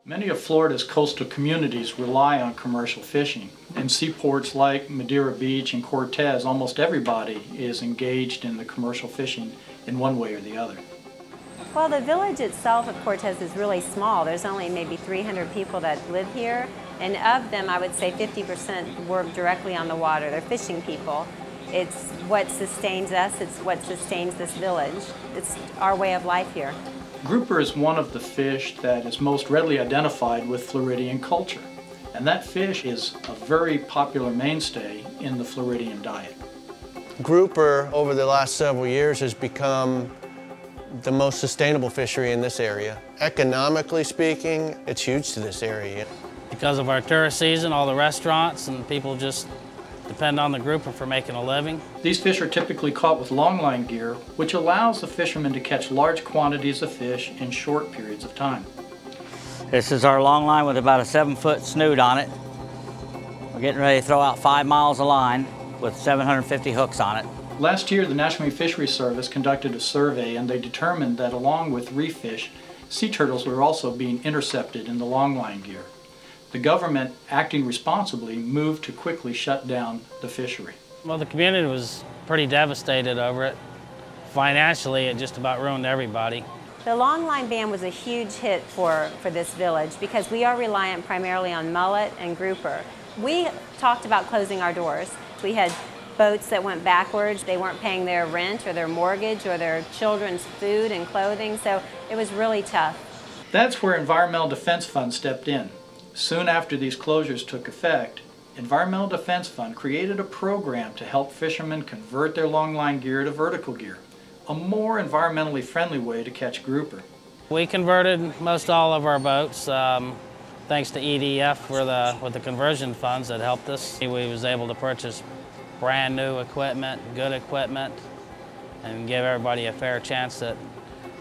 Many of Florida's coastal communities rely on commercial fishing. In seaports like Madeira Beach and Cortez, almost everybody is engaged in the commercial fishing in one way or the other. Well, the village itself of Cortez is really small. There's only maybe 300 people that live here, and of them I would say 50% work directly on the water. They're fishing people. It's what sustains us, it's what sustains this village. It's our way of life here. Grouper is one of the fish that is most readily identified with Floridian culture, and that fish is a very popular mainstay in the Floridian diet. Grouper over the last several years has become the most sustainable fishery in this area. Economically speaking, it's huge to this area. Because of our tourist season, all the restaurants and people just depend on the grouper for making a living. These fish are typically caught with longline gear, which allows the fishermen to catch large quantities of fish in short periods of time. This is our longline with about a 7-foot snood on it. We're getting ready to throw out 5 miles of line with 750 hooks on it. Last year, the National Marine Fisheries Service conducted a survey, and they determined that along with reef fish, sea turtles were also being intercepted in the longline gear. The government, acting responsibly, moved to quickly shut down the fishery. Well, the community was pretty devastated over it. Financially, it just about ruined everybody. The longline ban was a huge hit for this village because we are reliant primarily on mullet and grouper. We talked about closing our doors. We had boats that went backwards. They weren't paying their rent or their mortgage or their children's food and clothing, so it was really tough. That's where Environmental Defense Fund stepped in. Soon after these closures took effect, Environmental Defense Fund created a program to help fishermen convert their longline gear to vertical gear, a more environmentally friendly way to catch grouper. We converted most all of our boats thanks to EDF with the conversion funds that helped us. We was able to purchase brand new equipment, good equipment, and give everybody a fair chance at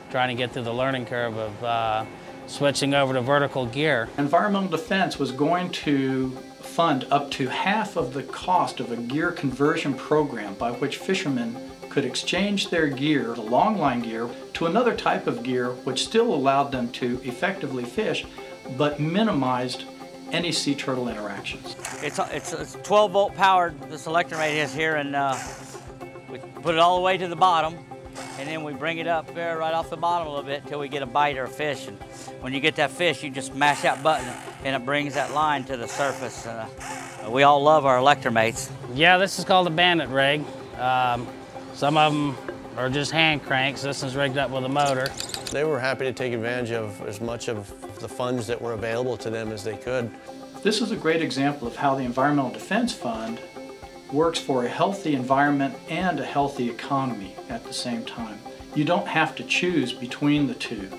trying to get through the learning curve of switching over to vertical gear. Environmental Defense was going to fund up to half of the cost of a gear conversion program by which fishermen could exchange their gear, the longline gear, to another type of gear which still allowed them to effectively fish but minimized any sea turtle interactions. It's 12-volt powered, this electric rate is here, and we put it all the way to the bottom, and then we bring it up there right off the bottom a little bit until we get a bite or a fish. And when you get that fish, you just mash that button and it brings that line to the surface. We all love our electromates. Yeah, this is called a bandit rig. Some of them are just hand cranks. This is rigged up with a motor. They were happy to take advantage of as much of the funds that were available to them as they could. This is a great example of how the Environmental Defense Fund works for a healthy environment and a healthy economy at the same time. You don't have to choose between the two.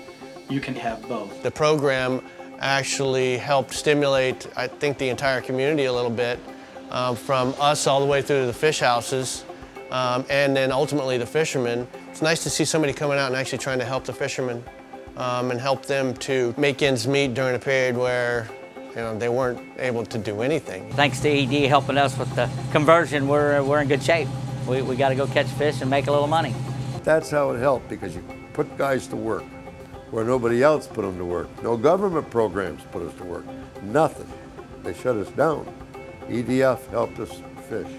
You can have both. The program actually helped stimulate, I think, the entire community a little bit, from us all the way through to the fish houses, and then ultimately the fishermen. It's nice to see somebody coming out and actually trying to help the fishermen and help them to make ends meet during a period where they weren't able to do anything. Thanks to ED helping us with the conversion, we're in good shape. We got to go catch fish and make a little money. That's how it helped, because you put guys to work where nobody else put them to work. No government programs put us to work. Nothing. They shut us down. EDF helped us fish.